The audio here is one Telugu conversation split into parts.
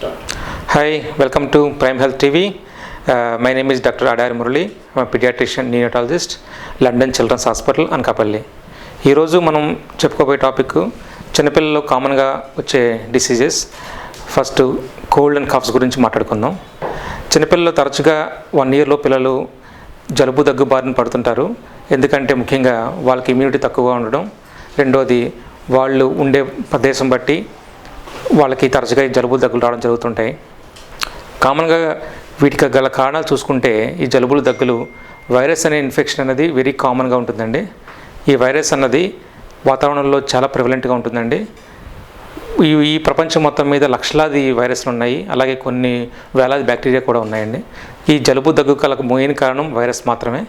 Hi, welcome to Prime Health TV. My name is Dr. Adar Murali. I'm a pediatrician neonatologist, London Children's Hospital, Anakapalli. ఈరోజు మనం చెప్పుకోబోయే టాపిక్ చిన్నపిల్లల్లో కామన్గా వచ్చే diseases. First cold and cuffs గురించి మాట్లాడుకుందాం. చిన్నపిల్లలు తరచుగా 1 yearలో పిల్లలు జలుబు దగ్గు బారిన పడుతుంటారు. ఎందుకంటే ముఖ్యంగా వాళ్ళకి ఇమ్యూనిటీ తక్కువగా ఉండడం, రెండోది వాళ్ళు ఉండే ప్రదేశం బట్టి వాళ్ళకి తరచుగా జలుబు దగ్గులు రావడం జరుగుతుంటాయి. కామన్గా వీటికి గల కారణాలు చూసుకుంటే ఈ జలుబులు దగ్గులు వైరస్ అనే ఇన్ఫెక్షన్ అనేది వెరీ కామన్గా ఉంటుందండి. ఈ వైరస్ అన్నది వాతావరణంలో చాలా ప్రివలెంట్గా ఉంటుందండి. ఈ ప్రపంచం మొత్తం మీద లక్షలాది వైరస్లు ఉన్నాయి, అలాగే కొన్ని వేలాది బ్యాక్టీరియా కూడా ఉన్నాయండి. ఈ జలుబు దగ్గు కలకు మెయిన్ కారణం వైరస్ మాత్రమే.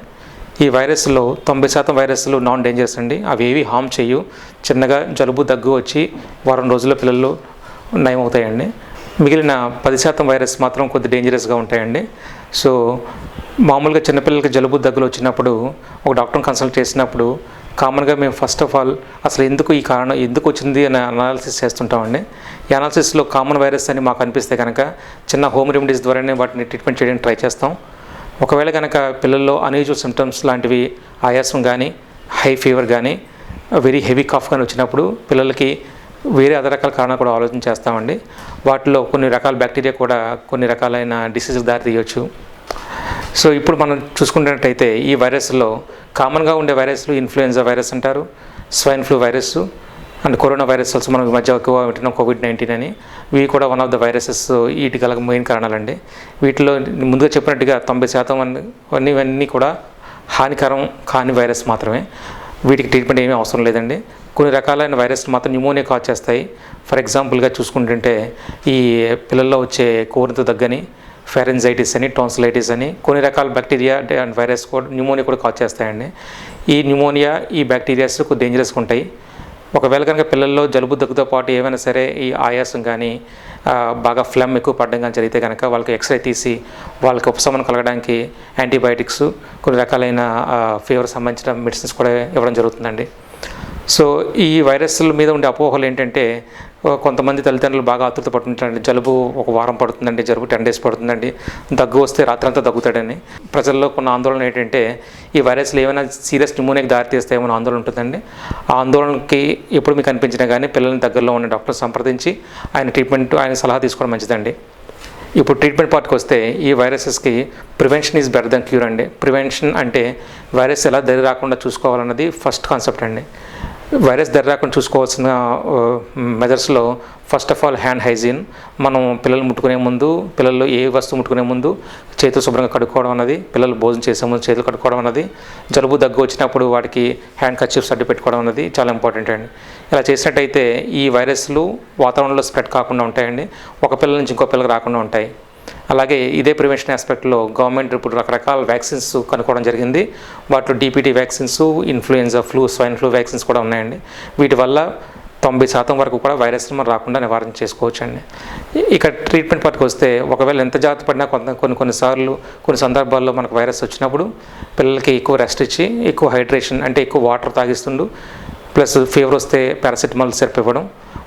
ఈ వైరస్లో 90% వైరస్లు నాన్ డేంజరస్ అండి. అవి ఏవి హామ్ చేయు. చిన్నగా జలుబు దగ్గు వచ్చి వారం రోజుల పిల్లలు నయమవుతాయండి. మిగిలిన 10% వైరస్ మాత్రం కొద్ది డేంజరస్గా ఉంటాయండి. సో మామూలుగా చిన్నపిల్లలకి జలుబు దగ్గులు వచ్చినప్పుడు ఒక డాక్టర్ని కన్సల్ట్ చేసినప్పుడు కామన్గా మేము ఫస్ట్ ఆఫ్ ఆల్ అసలు ఈ కారణం ఎందుకు వచ్చింది అని అనాలిసిస్ చేస్తుంటామండి. ఈ అనాలిసిస్లో కామన్ వైరస్ అని మాకు అనిపిస్తే కనుక చిన్న హోమ్ రెమెడీస్ ద్వారానే వాటిని ట్రీట్మెంట్ చేయడానికి ట్రై చేస్తాం. ఒకవేళ కనుక పిల్లల్లో అన్యూజువల్ సిమ్టమ్స్ లాంటివి ఆయాసం కానీ, హై ఫీవర్ కానీ, వెరీ హెవీ కాఫ్ కానీ వచ్చినప్పుడు పిల్లలకి వేరే అదర్ రకాల కారణాలు కూడా ఆలోచన చేస్తామండి. వాటిలో కొన్ని రకాల బ్యాక్టీరియా కూడా కొన్ని రకాలైన డిసీజ్కి దారి తీయవచ్చు. సో ఇప్పుడు మనం చూసుకున్నట్టయితే ఈ వైరస్లో కామన్గా ఉండే వైరస్లు ఇన్ఫ్లుయెన్జా వైరస్ అంటారు, swine flu virus and corona virus also మనం ఈ మధ్య ఎక్కువ వింటున్నాం COVID-19 అని. ఇవి కూడా వన్ ఆఫ్ ద వైరసెస్ వీటి గల మెయిన్ కారణాలండి. వీటిలో ముందుగా చెప్పినట్టుగా 90% ఇవన్నీ కూడా హానికరం కాని వైరస్ మాత్రమే. వీటికి ట్రీట్మెంట్ ఏమీ అవసరం లేదండి. కొన్ని రకాలైన వైరస్లు మాత్రం న్యూమోనియా కాజ్ చేస్తాయి. ఫర్ ఎగ్జాంపుల్గా చూసుకుంటుంటే ఈ పిల్లల్లో వచ్చే కోరింత దగ్గని, ఫెరెంజైటిస్ అని, టాన్సిలైటిస్ అని కొన్ని రకాల బ్యాక్టీరియా అండ్ వైరస్ కూడా న్యూమోనియా కూడా కాజ్ చేస్తాయండి. ఈ న్యూమోనియా ఈ బ్యాక్టీరియాస్ కొద్ది డేంజరస్గా ఉంటాయి. ఒకవేళ కనుక పిల్లల్లో జలుబు దగ్గుతో పాటు ఏమైనా సరే ఈ ఆయాసం కానీ బాగా ఫ్లమ్ ఎక్కువ పడడం కానీ జరిగితే కనుక వాళ్ళకి ఎక్స్రే తీసి వాళ్ళకి ఉపశమనం కలగడానికి యాంటీబయాటిక్స్, కొన్ని రకాలైన ఫీవర్ సంబంధించిన మెడిసిన్స్ కూడా ఇవ్వడం జరుగుతుందండి. సో ఈ వైరస్ల మీద ఉండే అపోహలు ఏంటంటే కొంతమంది తల్లిదండ్రులు బాగా ఆతృత పడుతుంటారండి. జలుబు ఒక వారం పడుతుందండి, జలుబు 10 days పడుతుందండి, దగ్గు వస్తే రాత్రంతా దగ్గుతాడని. ప్రజల్లో కొన్ని ఆందోళన ఏంటంటే ఈ వైరస్లు ఏమైనా సీరియస్ న్యూమోనియాకి దారితీస్తాయేమో ఆందోళన ఉంటుందండి. ఆ ఆందోళనకి ఎప్పుడు మీకు అనిపించినా కానీ పిల్లల్ని దగ్గరలో ఉన్న డాక్టర్ సంప్రదించి ఆయన సలహా తీసుకోవడం మంచిదండి. ఇప్పుడు ట్రీట్మెంట్ పార్ట్కి వస్తే ఈ వైరసెస్కి prevention is better than cure అండి. ప్రివెన్షన్ అంటే వైరస్ ఎలా దరి రాకుండా చూసుకోవాలన్నది ఫస్ట్ కాన్సెప్ట్ అండి. వైరస్ దరి రాకుండా చూసుకోవాల్సిన మెజర్స్లో first of all hand hygiene. మనం పిల్లలు ముట్టుకునే ముందు, పిల్లలు ఏ వస్తువు ముట్టుకునే ముందు చేతులు శుభ్రంగా కడుక్కోవడం అన్నది, పిల్లలు భోజనం చేసే ముందు చేతులు కడుక్కోవడం అన్నది, జలుబు దగ్గు వచ్చినప్పుడు వాటికి హ్యాండ్ కర్చీఫ్స్ అడ్డు పెట్టుకోవడం అన్నది చాలా ఇంపార్టెంట్ అండి. ఇలా చేసినట్టయితే ఈ వైరస్లు వాతావరణంలో స్ప్రెడ్ కాకుండా ఉంటాయండి, ఒక పిల్లల నుంచి ఇంకో పిల్లలకు రాకుండా ఉంటాయి. అలాగే ఇదే ప్రివెన్షన్ ఆస్పెక్ట్లో గవర్నమెంట్ ఇప్పుడు రకరకాల వ్యాక్సిన్స్ కనుక్కోవడం జరిగింది. వాటిలో DPT vaccines, influenza flu, swine flu vaccines కూడా ఉన్నాయండి. వీటి వల్ల 90% వరకు కూడా వైరస్ని మనం రాకుండా నివారణ చేసుకోవచ్చు అండి. ఇక ట్రీట్మెంట్ పట్టుకు వస్తే ఒకవేళ ఎంత జాగ్రత్త పడినా కొన్ని సందర్భాల్లో మనకు వైరస్ వచ్చినప్పుడు పిల్లలకి ఎక్కువ రెస్ట్ ఇచ్చి, ఎక్కువ హైడ్రేషన్ అంటే ఎక్కువ వాటర్ తాగిస్తుండు, ప్లస్ ఫీవర్ వస్తే పారాసిటమాల్ సిరప్ ఇవ్వడం.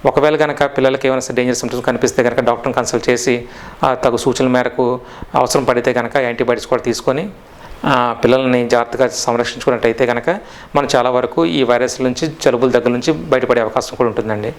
ఒకవేళ కనుక పిల్లలకి ఏమైనా డేంజర్ సిమ్టమ్స్ కనిపిస్తే కనుక డాక్టర్ని కన్సల్ట్ చేసి తగు సూచనల మేరకు అవసరం పడితే కనుక యాంటీబయాటిక్స్ కూడా తీసుకొని పిల్లల్ని జాగ్రత్తగా సంరక్షించుకున్నట్టయితే కనుక మనం చాలా వరకు ఈ వైరస్ నుంచి, జలుబుల దగ్గర నుంచి బయటపడే అవకాశం కూడా ఉంటుందండి.